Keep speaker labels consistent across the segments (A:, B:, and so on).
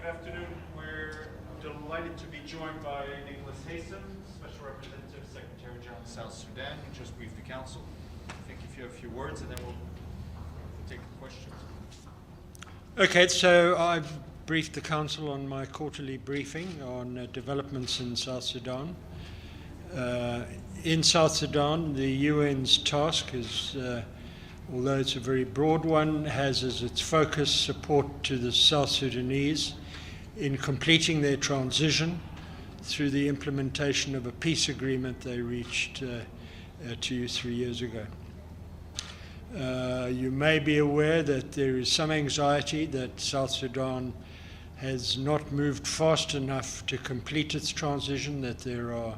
A: Good afternoon. We're delighted to be joined by Nicholas Haysom, Special Representative, Secretary General of South Sudan, who just briefed the Council. I think if you have a few words, and then we'll take the questions.
B: Okay, so I've briefed the Council on my quarterly briefing on developments in South Sudan. In South Sudan, the UN's task is, although it's a very broad one, has as its focus support to the South Sudanese in completing their transition through the implementation of a peace agreement they reached 3 years ago. You may be aware that there is some anxiety that South Sudan has not moved fast enough to complete its transition, that there are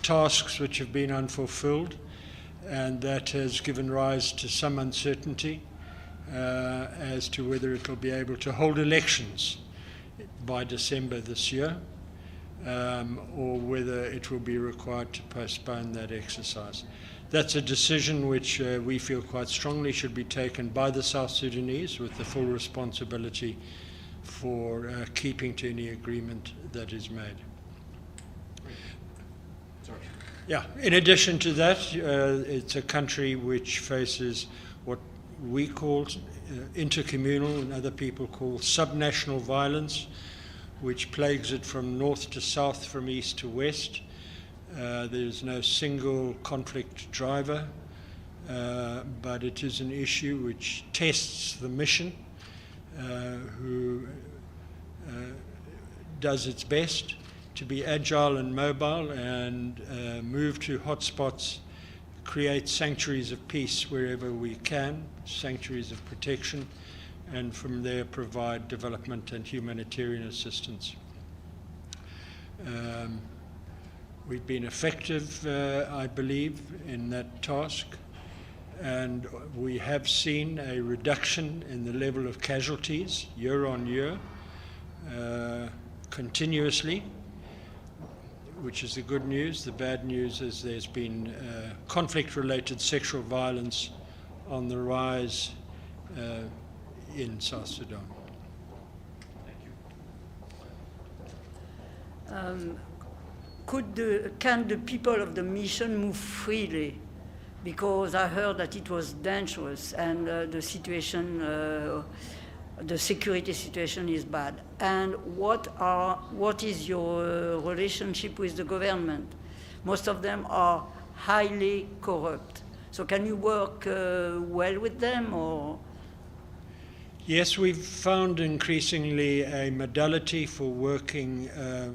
B: tasks which have been unfulfilled, and that has given rise to some uncertainty as to whether it will be able to hold elections by December this year, or whether it will be required to postpone that exercise. That's a decision which we feel quite strongly should be taken by the South Sudanese, with the full responsibility for keeping to any agreement that is made.
A: Sorry.
B: Yeah, in addition to that, it's a country which faces what we call intercommunal and other people call subnational violence, which plagues it from north to south, from east to west. There's no single conflict driver, but it is an issue which tests the mission, who does its best to be agile and mobile and move to hotspots, create sanctuaries of peace wherever we can, sanctuaries of protection, and from there provide development and humanitarian assistance. We've been effective, I believe, in that task, and we have seen a reduction in the level of casualties year on year, continuously, which is the good news. The bad news is there's been conflict-related sexual violence on the rise in South Sudan.
A: Thank you.
C: Can the people of the mission move freely? Because I heard that it was dangerous and the security situation is bad. And what is your relationship with the government? Most of them are highly corrupt. So can you work well with them, or?
B: Yes, we've found increasingly a modality for working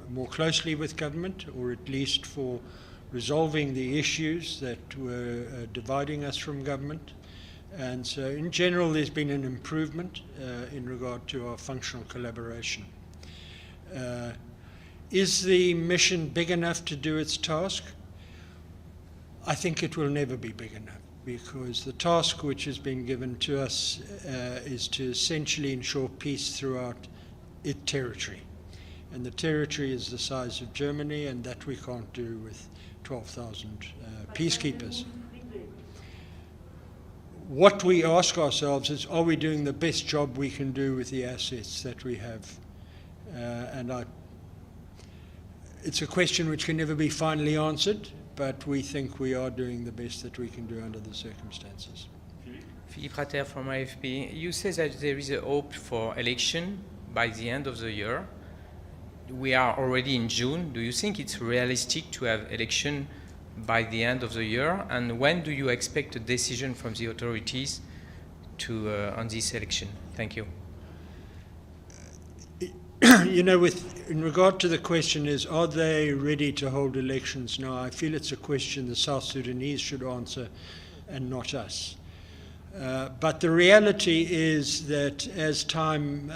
B: more closely with government, or at least for resolving the issues that were dividing us from government. And so in general, there's been an improvement in regard to our functional collaboration. Is the mission big enough to do its task? I think it will never be big enough, because the task which has been given to us is to essentially ensure peace throughout its territory. And the territory is the size of Germany, and that we can't do with 12,000 peacekeepers. What we ask ourselves is, are we doing the best job we can do with the assets that we have? It's a question which can never be finally answered, but we think we are doing the best that we can do under the circumstances.
D: Philippe Rater from AFP. You say that there is a hope for election by the end of the year. We are already in June. Do you think it's realistic to have election by the end of the year? And when do you expect a decision from the authorities on this election? Thank you.
B: You know, in regard to the question is, are they ready to hold elections now? I feel it's a question the South Sudanese should answer and not us. But the reality is that as time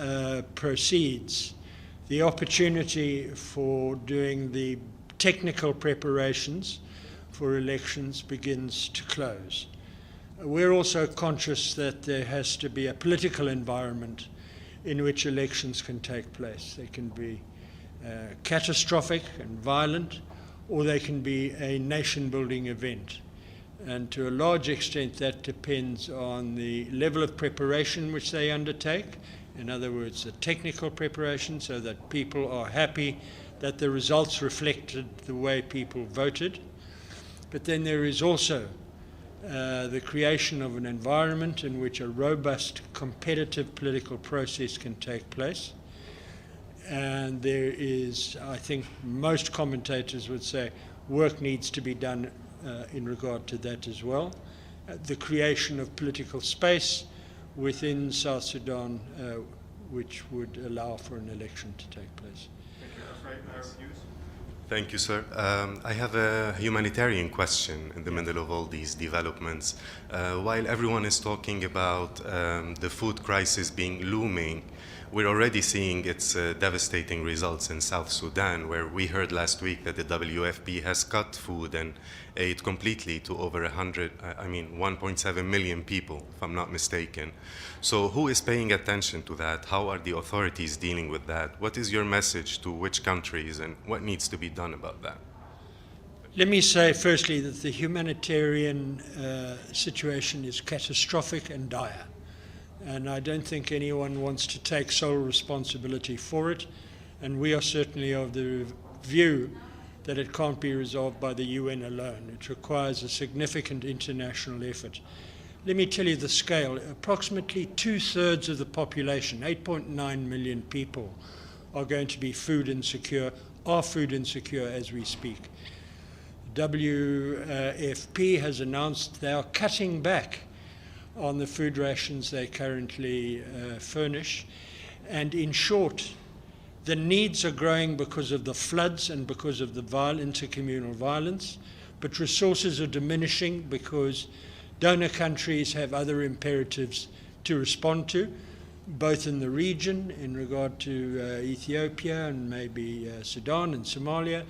B: proceeds, the opportunity for doing the technical preparations for elections begins to close. We're also conscious that there has to be a political environment in which elections can take place. They can be catastrophic and violent, or they can be a nation-building event. And to a large extent, that depends on the level of preparation which they undertake In other words, the technical preparation so that people are happy that the results reflected the way people voted. But then there is also the creation of an environment in which a robust, competitive political process can take place. And there is, I think most commentators would say, work needs to be done in regard to that as well. The creation of political space within South Sudan, which would allow for an election to take place.
E: Thank you, sir. I have a humanitarian question in the middle of all these developments. While everyone is talking about the food crisis being looming, we're already seeing its devastating results in South Sudan, where we heard last week that the WFP has cut food and aid completely to over 1.7 million people, if I'm not mistaken. So who is paying attention to that? How are the authorities dealing with that? What is your message to which countries, and what needs to be done about that?
B: Let me say firstly that the humanitarian situation is catastrophic and dire. And I don't think anyone wants to take sole responsibility for it. And we are certainly of the view that it can't be resolved by the UN alone. It requires a significant international effort. Let me tell you the scale. Approximately 2/3 of the population, 8.9 million people, are going to be food insecure as we speak. WFP has announced they are cutting back on the food rations they currently furnish. And in short, the needs are growing because of the floods and because of the intercommunal violence, but resources are diminishing because donor countries have other imperatives to respond to, both in the region in regard to Ethiopia and maybe Sudan and Somalia,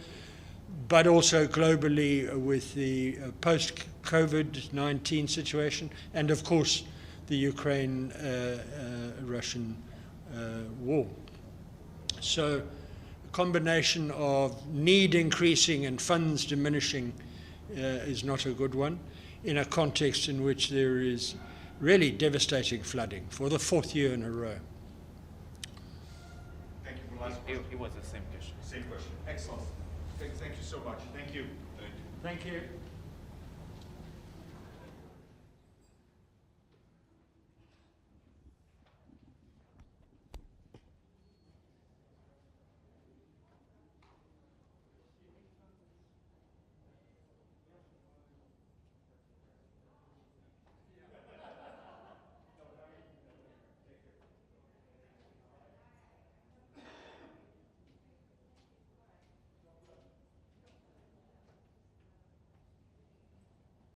B: but also globally with the post-COVID-19 situation, and of course the Ukraine-Russian war. So a combination of need increasing and funds diminishing is not a good one in a context in which there is really devastating flooding for the 4th year in a row.
A: Thank you for last question.
F: It was the same question.
A: Same question. Excellent. Thank you so much. Thank you.
B: Thank you.